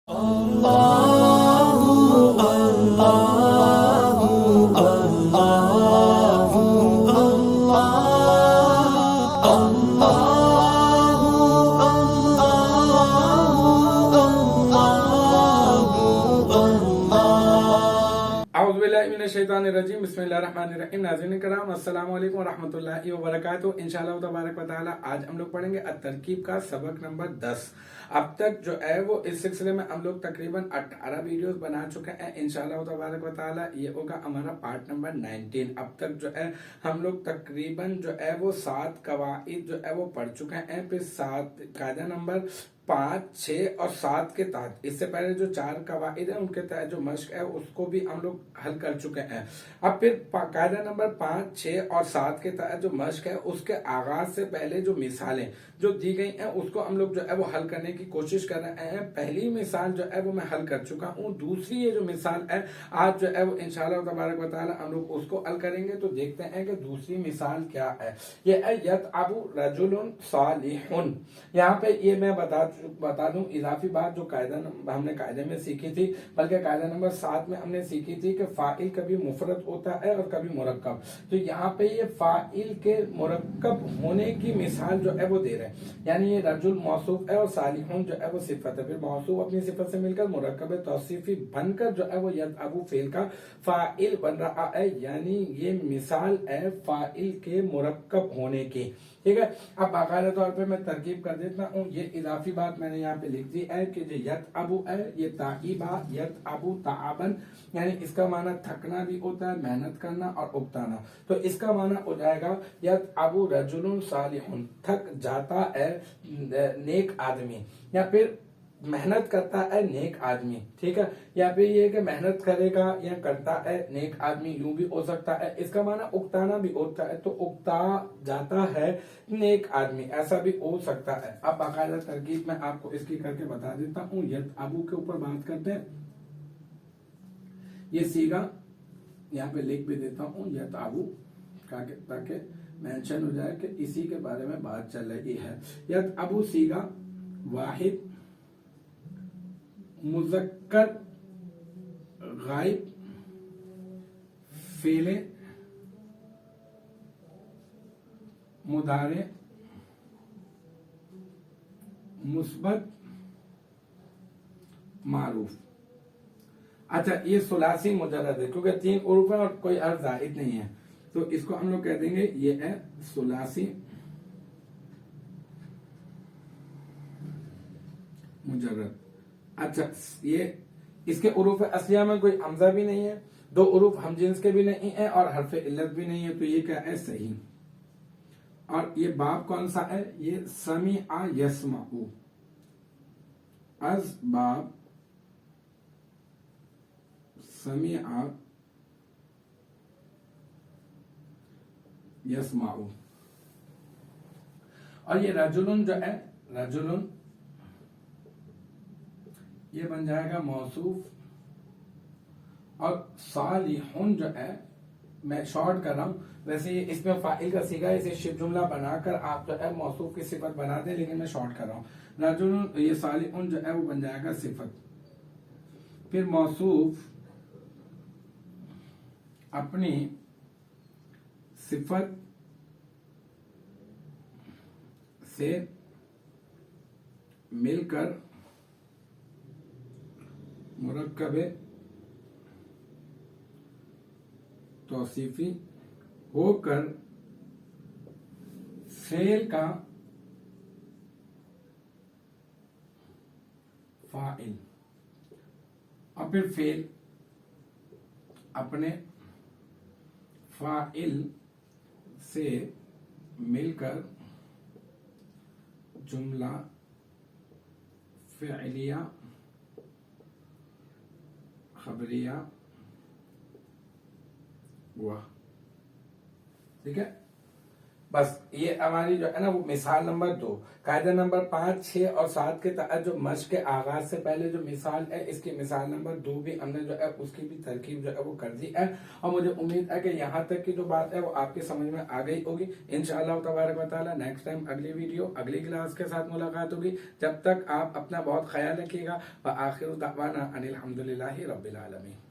औज़ुबिल्लाहिमिनश्शैतानिर्रजीम बिस्मिल्लाहिर्रहमानिर्रहीम। नाज़रीन किराम अस्सलामु अलैकुम वरहमतुल्लाहि वबरकातुहू। इंशाअल्लाह तबारक व तआला आज हम लोग पढ़ेंगे तरकीब का सबक नंबर 10। अब तक जो है वो इस सिलसिले में हम लोग तकरीबन 18 वीडियोस बना चुके हैं। इंशाअल्लाह तबारक व तआला ये होगा हमारा पार्ट नंबर 19। अब तक जो है हम लोग तकरीबन जो है वो 7 कवाइद जो है वो पढ़ चुके हैं। फिर 7 कायदा नंबर 5, 6 और 7 के तहत इससे पहले जो 4 कवाइद है उनके तहत जो मश्क है उसको भी हम लोग हल कर चुके हैं। अब फिर कायदा नंबर 5, 6 और 7 के तहत जो मश्क है उसके आगाज से पहले जो मिसालें जो दी गई हैं उसको हम लोग जो है वो हल करने की कोशिश कर रहे हैं। पहली मिसाल जो है वो मैं हल कर चुका हूँ। दूसरी ये जो मिसाल है आज जो है वो इंशाअल्लाह तबारक व तआला हम लोग उसको हल करेंगे। तो देखते हैं कि दूसरी मिसाल क्या है। ये है यतअबु रजुलुन सालिहुन। यहाँ पे ये मैं बता दूं इजाफी बात जो हमने कायदे में सीखी थी, बल्कि कायदा नंबर 7 में हमने सीखी थी कि फाइल कभी मुफरद होता है और कभी मुरक्कब। तो यहाँ पे ये फाइल के मुरक्कब होने की मिसाल जो है वो दे रहे हैं। यानी ये रजुल मौसूफ है और सालिहुन जो है वो सिफत है। फिर मौसूफ अपनी सिफत से मिलकर मुरक्कब तौसीफी बनकर जो है वो यतअबु फेल का फाइल बन रहा है। यानी ये मिसाल है फाइल के मुरक्कब होने की। ठीक है, अब बाकायदा तौर पे मैं तरकीब कर देता हूँ। ये इजाफी बात मैंने यहाँ पे लिख दी है कि जो यतअबु है ये ताइबा यतअबु ताबन, यानी इसका माना थकना भी होता है, मेहनत करना और उकताना। तो इसका माना हो जाएगा यतअबु रजुलुन सालिहुन, थक जाता है नेक आदमी, या फिर मेहनत करता है नेक आदमी। ठीक है, या फिर ये कि मेहनत करेगा या करता है नेक आदमी, यूं भी हो सकता है। इसका माना उकताना भी होता है, तो उकता जाता है नेक आदमी, ऐसा भी हो सकता है। अब बाकायदा तरकीब में आपको इसकी करके बता देता हूँ। यतअबु के ऊपर बात करते हैं। ये सीगा यहाँ पे लिख भी देता हूँ यतअबु, ताकि मेंशन हो जाए कि इसी के बारे में बात चल रही है। यतअबु सीगा वाहिद मुज़क्कर गायब फेले मुदारे मुस्बत मारूफ। अच्छा, ये सुलासी मुजर्रद है क्योंकि 3 उरूफ है और कोई अर्थ जाहिद नहीं है, तो इसको हम लोग कह देंगे ये है सुलासी मुजर्रद। अच्छा, ये इसके उरूफ असलिया में कोई हमजा भी नहीं है, 2 उरूफ हम जिन्स के भी नहीं है और हरफ इल्लत भी नहीं है, तो ये क्या है सही। और ये बाब कौन सा है, ये समीआ यस्माउ, अज बाब समीआ यस्माउ। और ये रजुलुन जो है, रजुलुन ये बन जाएगा मौसूफ, और सालिहुन जो है मैं शॉर्ट कर रहा हूं, वैसे ये इसमें फाइल का सीगा, इसे शिब जुमला बनाकर आप जो है मौसूफ की सिफत बना दें, लेकिन मैं शॉर्ट कर रहा हूं। रजुलुन ये सालिहुन जो है वो बन जाएगा सिफत। फिर मौसूफ अपनी सिफत से मिलकर मुरक्कब तौसीफी होकर फेल का फाइल, और फिर फेल अपने फाइल से मिलकर जुमला फ़िअलिया खबरिया हुआ। ठीक है, बस ये हमारी जो है ना वो मिसाल नंबर 2। कायदा नंबर 5, 6 और 7 के तहत जो मश्क के आगाज से पहले जो मिसाल है, इसकी मिसाल नंबर 2 भी हमने जो है उसकी भी तरकीब जो है वो कर दी है। और मुझे उम्मीद है कि यहाँ तक की जो बात है वो आपकी समझ में आ गई होगी। इंशाअल्लाह तबारक व तआला नेक्स्ट टाइम अगली वीडियो अगली क्लास के साथ मुलाकात होगी। जब तक आप अपना बहुत ख्याल रखिएगा। व आखिर दावाना अनिल हम्दुलिल्लाहि रब्बिल आलमीन।